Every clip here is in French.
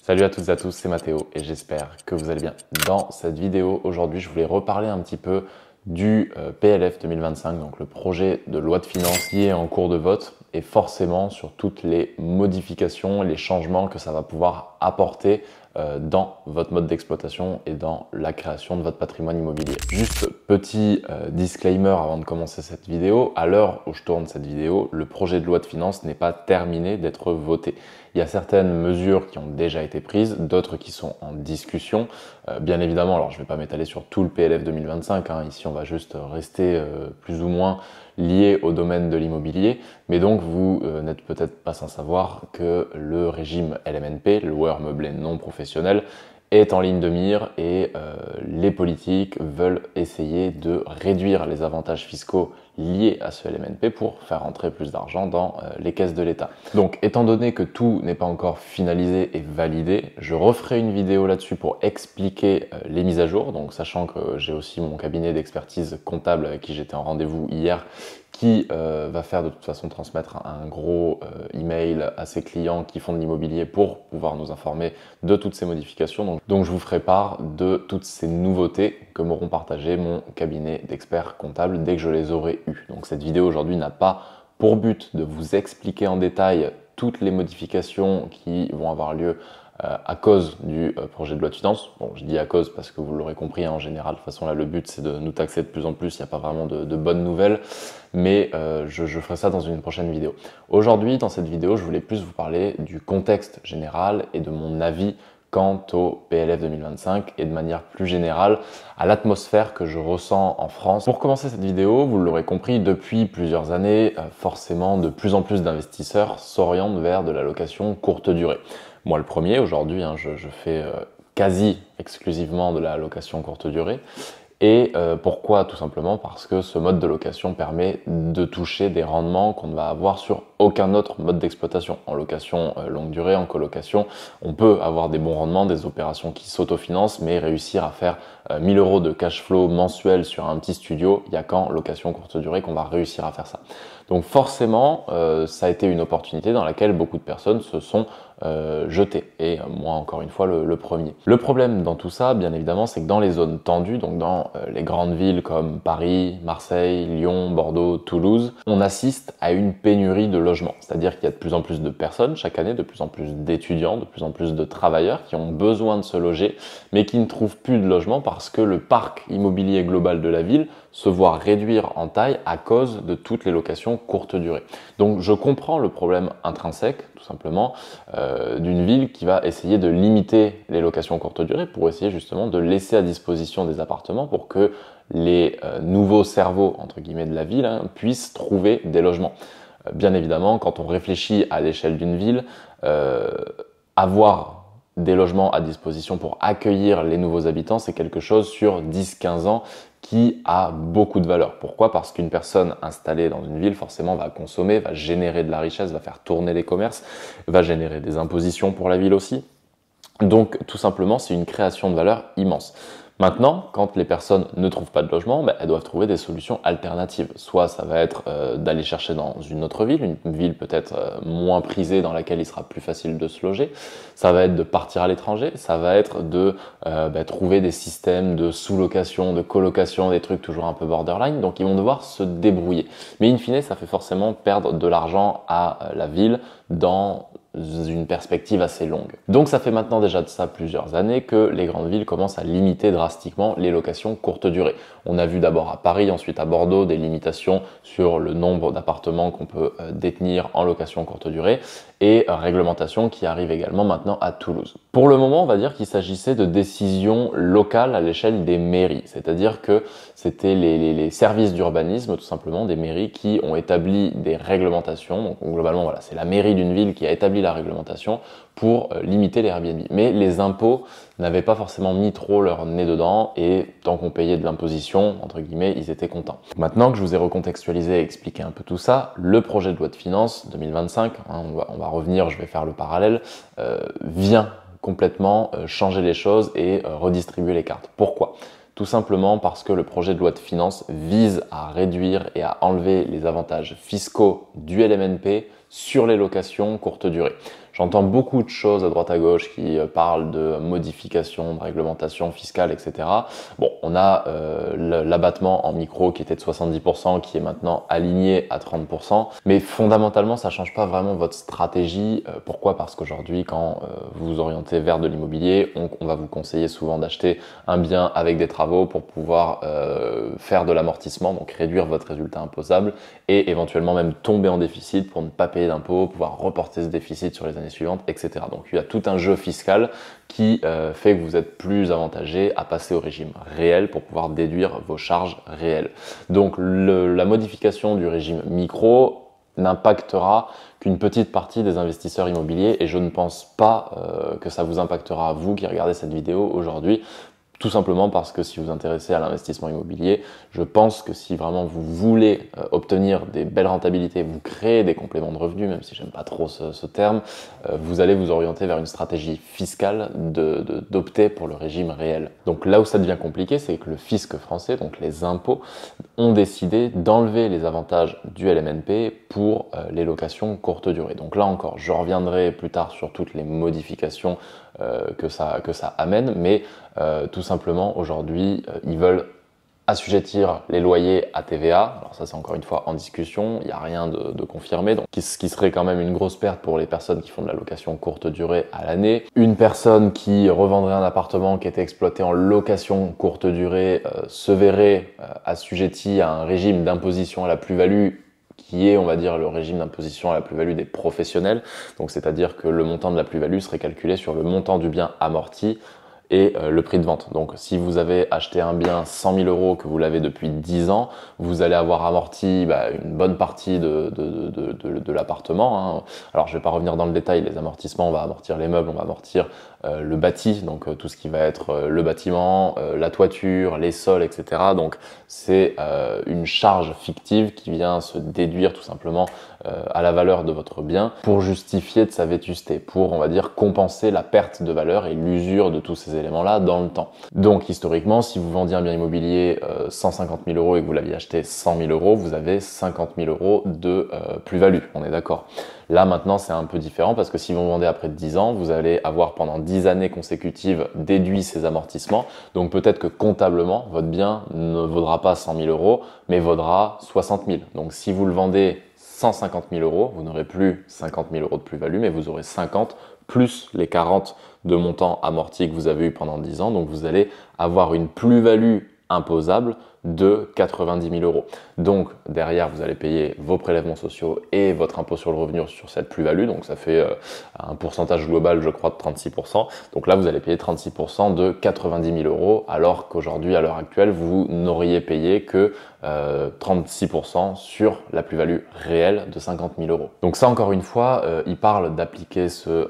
Salut à toutes et à tous, c'est Mathéo et j'espère que vous allez bien. Dans cette vidéo, aujourd'hui, je voulais reparler un petit peu du PLF 2025, donc le projet de loi de finances qui est en cours de vote et forcément sur toutes les modifications et les changements que ça va pouvoir apporter dans votre mode d'exploitation et dans la création de votre patrimoine immobilier. Juste petit disclaimer avant de commencer cette vidéo, à l'heure où je tourne cette vidéo, le projet de loi de finances n'est pas terminé d'être voté. Il y a certaines mesures qui ont déjà été prises, d'autres qui sont en discussion. Bien évidemment, alors je ne vais pas m'étaler sur tout le PLF 2025, hein, ici on va juste rester plus ou moins lié au domaine de l'immobilier, mais donc vous n'êtes peut-être pas sans savoir que le régime LMNP, le loueur meublé non professionnel, est en ligne de mire et les politiques veulent essayer de réduire les avantages fiscaux liés à ce LMNP pour faire entrer plus d'argent dans les caisses de l'État. Donc étant donné que tout n'est pas encore finalisé et validé, je referai une vidéo là-dessus pour expliquer les mises à jour, donc sachant que j'ai aussi mon cabinet d'expertise comptable avec qui j'étais en rendez-vous hier qui va faire de toute façon transmettre un gros email à ses clients qui font de l'immobilier pour pouvoir nous informer de toutes ces modifications. Donc je vous ferai part de toutes ces nouveautés que m'auront partagé mon cabinet d'experts comptables dès que je les aurai eues. Donc cette vidéo aujourd'hui n'a pas pour but de vous expliquer en détail toutes les modifications qui vont avoir lieu à cause du projet de loi de finances. Bon, je dis à cause parce que vous l'aurez compris, hein, en général, de toute façon là le but c'est de nous taxer de plus en plus, il n'y a pas vraiment de bonnes nouvelles, mais je ferai ça dans une prochaine vidéo. Aujourd'hui, dans cette vidéo, je voulais plus vous parler du contexte général et de mon avis quant au PLF 2025 et de manière plus générale à l'atmosphère que je ressens en France. Pour commencer cette vidéo, vous l'aurez compris, depuis plusieurs années, forcément de plus en plus d'investisseurs s'orientent vers de la location courte durée. Moi le premier, aujourd'hui, hein, je fais quasi exclusivement de la location courte durée. Et pourquoi? Tout simplement parce que ce mode de location permet de toucher des rendements qu'on ne va avoir sur aucun autre mode d'exploitation. En location longue durée, en colocation, on peut avoir des bons rendements, des opérations qui s'autofinancent, mais réussir à faire 1000 € de cash flow mensuel sur un petit studio, il n'y a qu'en location courte durée qu'on va réussir à faire ça. Donc forcément, ça a été une opportunité dans laquelle beaucoup de personnes se sont jetées. Et moi, encore une fois, le premier. Le problème dans tout ça, bien évidemment, c'est que dans les zones tendues, donc dans les grandes villes comme Paris, Marseille, Lyon, Bordeaux, Toulouse, on assiste à une pénurie de logements. C'est-à-dire qu'il y a de plus en plus de personnes chaque année, de plus en plus d'étudiants, de plus en plus de travailleurs qui ont besoin de se loger, mais qui ne trouvent plus de logement parce que le parc immobilier global de la ville se voit réduire en taille à cause de toutes les locations courte durée. Donc je comprends le problème intrinsèque, tout simplement, d'une ville qui va essayer de limiter les locations courte durée pour essayer justement de laisser à disposition des appartements pour que les nouveaux cerveaux, entre guillemets, de la ville puissent trouver des logements. Bien évidemment, quand on réfléchit à l'échelle d'une ville, avoir des logements à disposition pour accueillir les nouveaux habitants, c'est quelque chose sur 10-15 ans qui a beaucoup de valeur. Pourquoi? Parce qu'une personne installée dans une ville, forcément, va consommer, va générer de la richesse, va faire tourner les commerces, va générer des impositions pour la ville aussi. Donc, tout simplement, c'est une création de valeur immense. Maintenant, quand les personnes ne trouvent pas de logement, elles doivent trouver des solutions alternatives. Soit ça va être d'aller chercher dans une autre ville, une ville peut-être moins prisée dans laquelle il sera plus facile de se loger. Ça va être de partir à l'étranger. Ça va être de trouver des systèmes de sous-location, de colocation, des trucs toujours un peu borderline. Donc ils vont devoir se débrouiller. Mais in fine, ça fait forcément perdre de l'argent à la ville dans une perspective assez longue. Donc ça fait maintenant déjà de ça plusieurs années que les grandes villes commencent à limiter drastiquement les locations courte durée. On a vu d'abord à Paris, ensuite à Bordeaux, des limitations sur le nombre d'appartements qu'on peut détenir en location courte durée et réglementation qui arrive également maintenant à Toulouse. Pour le moment, on va dire qu'il s'agissait de décisions locales à l'échelle des mairies, c'est-à-dire que c'était les services d'urbanisme, tout simplement, des mairies qui ont établi des réglementations. Donc globalement, voilà, c'est la mairie d'une ville qui a établi la réglementation pour limiter les Airbnb. Mais les impôts n'avaient pas forcément mis trop leur nez dedans et tant qu'on payait de l'imposition, entre guillemets, ils étaient contents. Maintenant que je vous ai recontextualisé et expliqué un peu tout ça, le projet de loi de finances 2025, on va revenir, je vais faire le parallèle, vient complètement changer les choses et redistribuer les cartes. Pourquoi ? Tout simplement parce que le projet de loi de finances vise à réduire et à enlever les avantages fiscaux du LMNP sur les locations courte durée. J'entends beaucoup de choses à droite à gauche qui parlent de modification, de réglementation fiscale, etc. Bon, on a l'abattement en micro qui était de 70%, qui est maintenant aligné à 30%, mais fondamentalement, ça change pas vraiment votre stratégie. Pourquoi? Parce qu'aujourd'hui, quand vous vous orientez vers de l'immobilier, on va vous conseiller souvent d'acheter un bien avec des travaux pour pouvoir faire de l'amortissement, donc réduire votre résultat imposable et éventuellement même tomber en déficit pour ne pas payer d'impôts, pouvoir reporter ce déficit sur les années suivantes, etc. Donc il y a tout un jeu fiscal qui fait que vous êtes plus avantagé à passer au régime réel pour pouvoir déduire vos charges réelles. Donc la modification du régime micro n'impactera qu'une petite partie des investisseurs immobiliers et je ne pense pas que ça vous impactera à vous qui regardez cette vidéo aujourd'hui. Tout simplement parce que si vous vous intéressez à l'investissement immobilier, je pense que si vraiment vous voulez obtenir des belles rentabilités, vous créez des compléments de revenus, même si j'aime pas trop ce terme, vous allez vous orienter vers une stratégie fiscale d'opter pour le régime réel. Donc là où ça devient compliqué, c'est que le fisc français, donc les impôts, ont décidé d'enlever les avantages du LMNP pour les locations courte durée. Donc là encore, je reviendrai plus tard sur toutes les modifications que ça amène, mais tout simplement aujourd'hui ils veulent assujettir les loyers à TVA. Alors ça c'est encore une fois en discussion, il n'y a rien de confirmé, donc ce qui serait quand même une grosse perte pour les personnes qui font de la location courte durée à l'année. Une personne qui revendrait un appartement qui était exploité en location courte durée se verrait assujettie à un régime d'imposition à la plus-value qui est, on va dire, le régime d'imposition à la plus-value des professionnels. Donc, c'est-à-dire que le montant de la plus-value serait calculé sur le montant du bien amorti et le prix de vente. Donc, si vous avez acheté un bien 100 000 euros, que vous l'avez depuis 10 ans, vous allez avoir amorti une bonne partie de l'appartement. Hein. Alors, je vais pas revenir dans le détail, les amortissements, on va amortir les meubles, on va amortir le bâti, donc tout ce qui va être le bâtiment, la toiture, les sols, etc. Donc, c'est une charge fictive qui vient se déduire tout simplement à la valeur de votre bien pour justifier de sa vétusté, pour, on va dire, compenser la perte de valeur et l'usure de tous ces éléments-là dans le temps. Donc, historiquement, si vous vendiez un bien immobilier 150 000 euros et que vous l'aviez acheté 100 000 euros, vous avez 50 000 euros de plus-value, on est d'accord. Là, maintenant, c'est un peu différent parce que si vous vendez après 10 ans, vous allez avoir pendant 10 années consécutives déduit ces amortissements. Donc, peut-être que comptablement, votre bien ne vaudra pas 100 000 euros, mais vaudra 60 000. Donc, si vous le vendez 150 000 euros, vous n'aurez plus 50 000 euros de plus-value, mais vous aurez 50 plus les 40 de montant amorti que vous avez eu pendant 10 ans. Donc, vous allez avoir une plus-value imposable de 90 000 euros. Donc derrière, vous allez payer vos prélèvements sociaux et votre impôt sur le revenu sur cette plus-value. Donc ça fait un pourcentage global, je crois, de 36%. Donc là, vous allez payer 36% de 90 000 euros, alors qu'aujourd'hui, à l'heure actuelle, vous n'auriez payé que 36% sur la plus-value réelle de 50 000 euros. Donc ça, encore une fois, il parle d'appliquer ce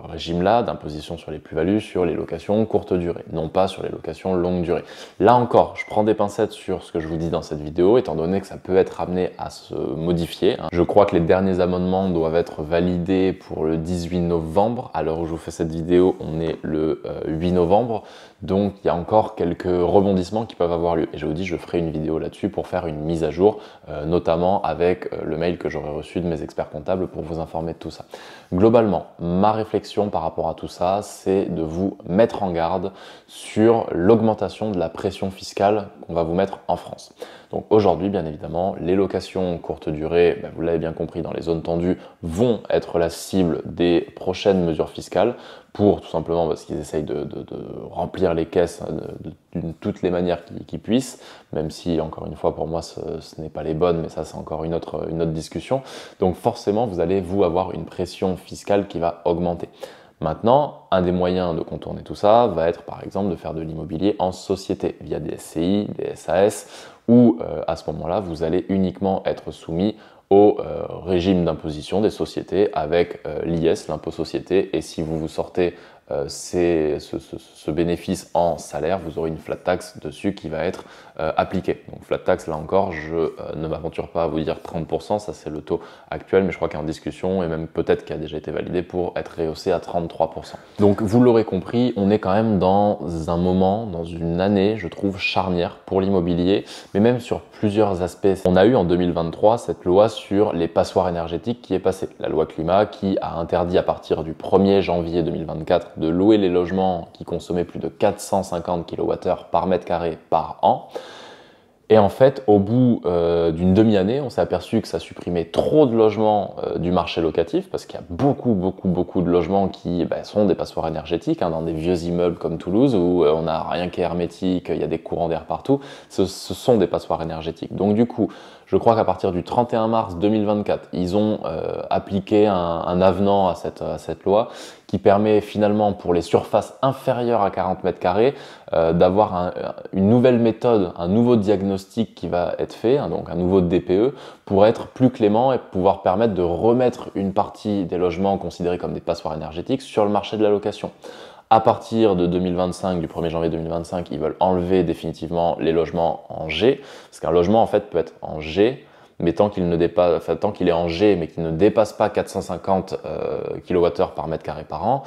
régime-là d'imposition sur les plus-values sur les locations courte durée, non pas sur les locations longue durée. Là encore, je prends des pincettes sur ce que je vous dis dans cette vidéo, étant donné que ça peut être amené à se modifier. Je crois que les derniers amendements doivent être validés pour le 18 novembre. À l'heure où je vous fais cette vidéo, on est le 8 novembre. Donc, il y a encore quelques rebondissements qui peuvent avoir lieu. Et je vous dis, je ferai une vidéo là-dessus pour faire une mise à jour, notamment avec le mail que j'aurai reçu de mes experts comptables pour vous informer de tout ça. Globalement, ma réflexion par rapport à tout ça, c'est de vous mettre en garde sur l'augmentation de la pression fiscale qu'on va vous mettre en France. Donc aujourd'hui, bien évidemment, les locations courte durée, vous l'avez bien compris, dans les zones tendues, vont être la cible des prochaines mesures fiscales pour tout simplement parce qu'ils essayent de remplir les caisses de toutes les manières qu'ils puissent, même si, encore une fois, pour moi, ce n'est pas les bonnes, mais ça, c'est encore une autre discussion. Donc forcément, vous allez, vous, avoir une pression fiscale qui va augmenter. Maintenant, un des moyens de contourner tout ça va être par exemple de faire de l'immobilier en société via des SCI, des SAS, où à ce moment-là, vous allez uniquement être soumis au régime d'imposition des sociétés avec l'IS, l'impôt société, et si vous vous sortez ce bénéfice en salaire, vous aurez une flat tax dessus qui va être appliquée. Donc flat tax, là encore, je ne m'aventure pas à vous dire 30%, ça c'est le taux actuel, mais je crois qu'il y a en discussion et même peut-être qu'il a déjà été validé pour être rehaussé à 33%. Donc vous l'aurez compris, on est quand même dans un moment, dans une année, je trouve, charnière pour l'immobilier, mais même sur plusieurs aspects. On a eu en 2023 cette loi sur les passoires énergétiques qui est passée, la loi climat qui a interdit à partir du 1er janvier 2024 de louer les logements qui consommaient plus de 450 kWh par mètre carré par an. Et en fait, au bout d'une demi-année, on s'est aperçu que ça supprimait trop de logements du marché locatif, parce qu'il y a beaucoup de logements qui sont des passoires énergétiques, dans des vieux immeubles comme Toulouse, où on n'a rien qui est hermétique, il y a des courants d'air partout. Ce sont des passoires énergétiques. Donc du coup, je crois qu'à partir du 31 mars 2024, ils ont appliqué un avenant à cette loi qui permet finalement pour les surfaces inférieures à 40 mètres carrés d'avoir une nouvelle méthode, un nouveau diagnostic qui va être fait, donc un nouveau DPE, pour être plus clément et pouvoir permettre de remettre une partie des logements considérés comme des passoires énergétiques sur le marché de la location. À partir de 2025, du 1er janvier 2025, ils veulent enlever définitivement les logements en G, parce qu'un logement en fait peut être en G, mais tant qu'il est en G, mais qu'il ne dépasse pas 450 kWh par mètre carré par an,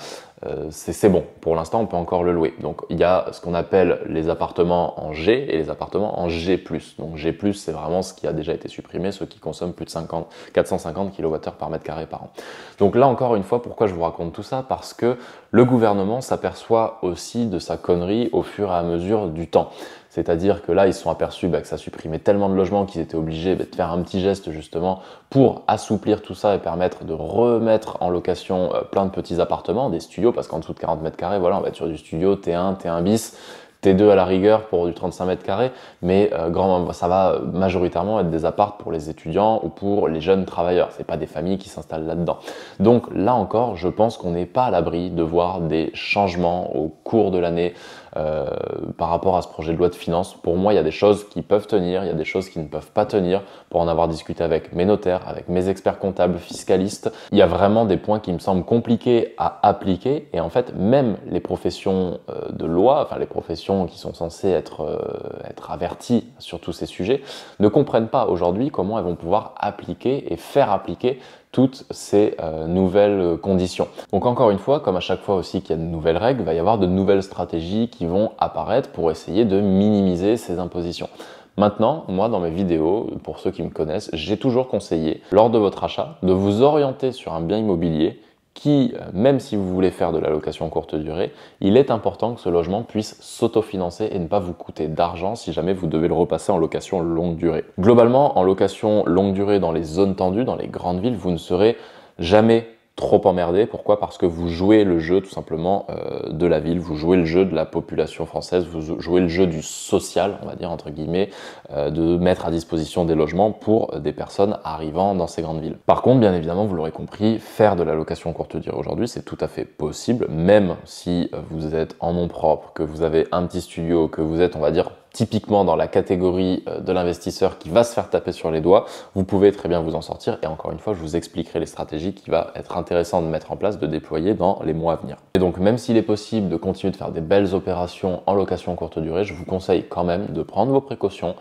c'est bon. Pour l'instant, on peut encore le louer. Donc, il y a ce qu'on appelle les appartements en G et les appartements en G+. Donc, G+, c'est vraiment ce qui a déjà été supprimé, ceux qui consomment plus de 450 kWh par mètre carré par an. Donc là, encore une fois, pourquoi je vous raconte tout ça? Parce que le gouvernement s'aperçoit aussi de sa connerie au fur et à mesure du temps. C'est-à-dire que là, ils se sont aperçus que ça supprimait tellement de logements qu'ils étaient obligés de faire un petit geste justement pour assouplir tout ça et permettre de remettre en location plein de petits appartements, des studios, parce qu'en dessous de 40 mètres carrés, voilà, on va être sur du studio T1, T1 bis, T2 à la rigueur pour du 35 mètres carrés, mais ça va majoritairement être des apparts pour les étudiants ou pour les jeunes travailleurs. C'est pas des familles qui s'installent là-dedans. Donc là encore, je pense qu'on n'est pas à l'abri de voir des changements au cours de l'année par rapport à ce projet de loi de finances. Pour moi, il y a des choses qui peuvent tenir, il y a des choses qui ne peuvent pas tenir. Pour en avoir discuté avec mes notaires, avec mes experts comptables, fiscalistes, il y a vraiment des points qui me semblent compliqués à appliquer. Et en fait, même les professions de loi, enfin les professions qui sont censées être averties sur tous ces sujets, ne comprennent pas aujourd'hui comment elles vont pouvoir appliquer et faire appliquer toutes ces nouvelles conditions. Donc encore une fois, comme à chaque fois aussi qu'il y a de nouvelles règles, il va y avoir de nouvelles stratégies qui vont apparaître pour essayer de minimiser ces impositions. Maintenant, moi dans mes vidéos, pour ceux qui me connaissent, j'ai toujours conseillé, lors de votre achat, de vous orienter sur un bien immobilier qui, même si vous voulez faire de la location courte durée, il est important que ce logement puisse s'autofinancer et ne pas vous coûter d'argent si jamais vous devez le repasser en location longue durée. Globalement, en location longue durée dans les zones tendues, dans les grandes villes, vous ne serez jamais trop emmerdé. Pourquoi? Parce que vous jouez le jeu tout simplement de la ville, vous jouez le jeu de la population française, vous jouez le jeu du social, on va dire entre guillemets, de mettre à disposition des logements pour des personnes arrivant dans ces grandes villes. Par contre, bien évidemment, vous l'aurez compris, faire de la location courte durée aujourd'hui, c'est tout à fait possible, même si vous êtes en nom propre, que vous avez un petit studio, que vous êtes, on va dire, typiquement dans la catégorie de l'investisseur qui va se faire taper sur les doigts, vous pouvez très bien vous en sortir. Et encore une fois, je vous expliquerai les stratégies qui va être intéressant de mettre en place, de déployer dans les mois à venir. Et donc, même s'il est possible de continuer de faire des belles opérations en location courte durée, je vous conseille quand même de prendre vos précautions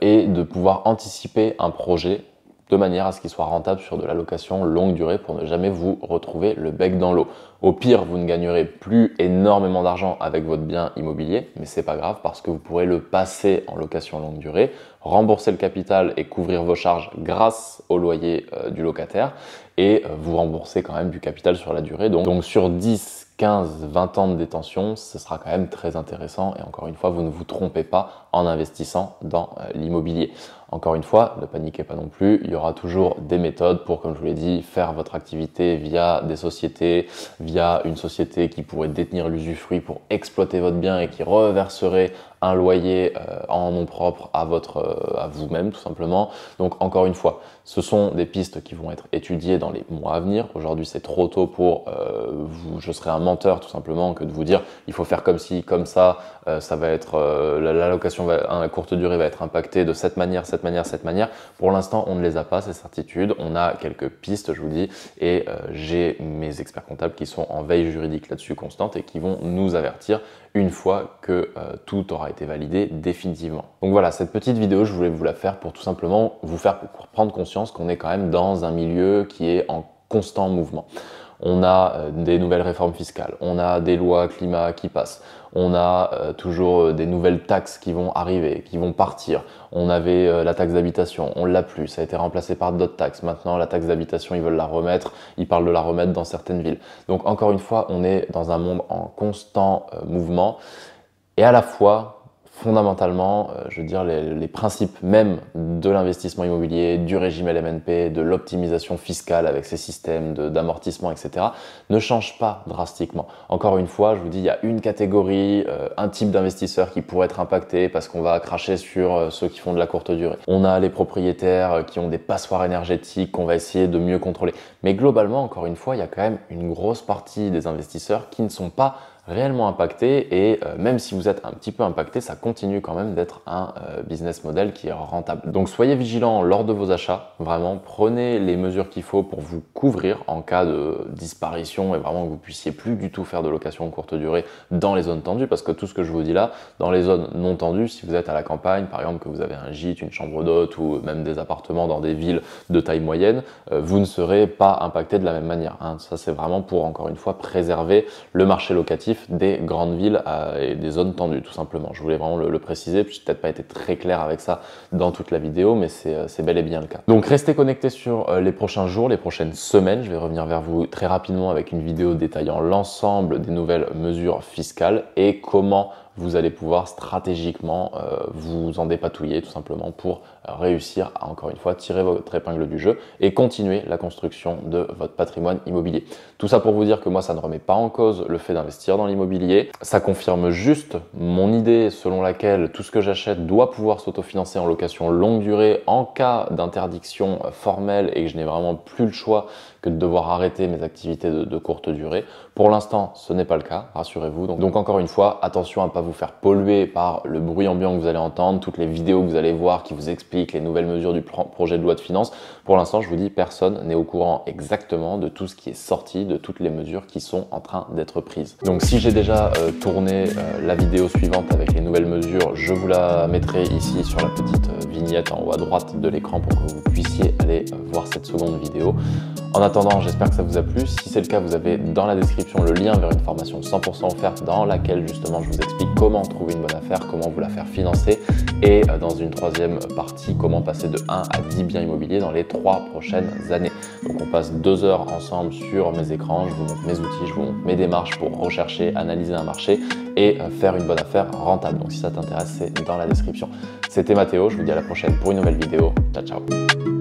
et de pouvoir anticiper un projet de manière à ce qu'il soit rentable sur de la location longue durée pour ne jamais vous retrouver le bec dans l'eau. Au pire, vous ne gagnerez plus énormément d'argent avec votre bien immobilier, mais c'est pas grave parce que vous pourrez le passer en location longue durée, rembourser le capital et couvrir vos charges grâce au loyer du locataire et vous rembourser quand même du capital sur la durée. Donc sur 10, 15, 20 ans de détention, ce sera quand même très intéressant et encore une fois, vous ne vous trompez pas en investissant dans l'immobilier. Encore une fois, ne paniquez pas non plus, il y aura toujours des méthodes pour, comme je vous l'ai dit, faire votre activité via des sociétés, via une société qui pourrait détenir l'usufruit pour exploiter votre bien et qui reverserait un loyer en nom propre à vous-même tout simplement. Donc encore une fois, ce sont des pistes qui vont être étudiées dans les mois à venir. Aujourd'hui, c'est trop tôt pour je serais un menteur tout simplement que de vous dire il faut faire comme ci, comme ça, ça va être la location à courte durée va être impactée de cette manière, cette manière, cette manière. Pour l'instant, on ne les a pas, ces certitudes. On a quelques pistes, je vous dis, et j'ai mes experts comptables qui sont en veille juridique là-dessus constante et qui vont nous avertir une fois que tout aura été validé définitivement. Donc voilà, cette petite vidéo, je voulais vous la faire pour tout simplement vous faire prendre conscience qu'on est quand même dans un milieu qui est en constant mouvement. On a des nouvelles réformes fiscales, on a des lois climat qui passent, on a toujours des nouvelles taxes qui vont arriver, qui vont partir. On avait la taxe d'habitation, on l'a plus, ça a été remplacé par d'autres taxes. Maintenant, la taxe d'habitation, ils veulent la remettre, ils parlent de la remettre dans certaines villes. Donc encore une fois, on est dans un monde en constant mouvement et à la fois, fondamentalement, je veux dire, les principes même de l'investissement immobilier, du régime LMNP, de l'optimisation fiscale avec ces systèmes d'amortissement, etc., ne changent pas drastiquement. Encore une fois, je vous dis, il y a une catégorie, un type d'investisseur qui pourrait être impacté parce qu'on va cracher sur ceux qui font de la courte durée. On a les propriétaires qui ont des passoires énergétiques qu'on va essayer de mieux contrôler. Mais globalement, encore une fois, il y a quand même une grosse partie des investisseurs qui ne sont pas réellement impacté et même si vous êtes un petit peu impacté, ça continue quand même d'être un business model qui est rentable. Donc soyez vigilants lors de vos achats, vraiment prenez les mesures qu'il faut pour vous couvrir en cas de disparition et vraiment que vous puissiez plus du tout faire de location courte durée dans les zones tendues parce que tout ce que je vous dis là, dans les zones non tendues, si vous êtes à la campagne, par exemple que vous avez un gîte, une chambre d'hôte ou même des appartements dans des villes de taille moyenne, vous ne serez pas impacté de la même manière. Ça c'est vraiment pour encore une fois préserver le marché locatif des grandes villes et des zones tendues tout simplement. Je voulais vraiment le préciser, puis j'ai peut-être pas été très clair avec ça dans toute la vidéo, mais c'est bel et bien le cas. Donc restez connectés sur les prochains jours, les prochaines semaines. Je vais revenir vers vous très rapidement avec une vidéo détaillant l'ensemble des nouvelles mesures fiscales et comment vous allez pouvoir stratégiquement vous en dépatouiller tout simplement pour réussir à, encore une fois, tirer votre épingle du jeu et continuer la construction de votre patrimoine immobilier. Tout ça pour vous dire que moi, ça ne remet pas en cause le fait d'investir dans l'immobilier. Ça confirme juste mon idée selon laquelle tout ce que j'achète doit pouvoir s'autofinancer en location longue durée en cas d'interdiction formelle et que je n'ai vraiment plus le choix que de devoir arrêter mes activités de courte durée. Pour l'instant, ce n'est pas le cas, rassurez-vous. Donc encore une fois, attention à ne pas vous faire polluer par le bruit ambiant que vous allez entendre, toutes les vidéos que vous allez voir qui vous expliquent les nouvelles mesures du projet de loi de finances. Pour l'instant, je vous dis, personne n'est au courant exactement de tout ce qui est sorti, de toutes les mesures qui sont en train d'être prises. Donc si j'ai déjà tourné la vidéo suivante avec les nouvelles mesures, je vous la mettrai ici sur la petite vignette en haut à droite de l'écran pour que vous puissiez aller voir cette seconde vidéo. En attendant, j'espère que ça vous a plu. Si c'est le cas, vous avez dans la description le lien vers une formation 100% offerte dans laquelle justement je vous explique comment trouver une bonne affaire, comment vous la faire financer et dans une troisième partie, comment passer de 1 à 10 biens immobiliers dans les 3 prochaines années. Donc on passe 2 heures ensemble sur mes écrans, je vous montre mes outils, je vous montre mes démarches pour rechercher, analyser un marché et faire une bonne affaire rentable. Donc si ça t'intéresse, c'est dans la description. C'était Mathéo, je vous dis à la prochaine pour une nouvelle vidéo. Ciao, ciao.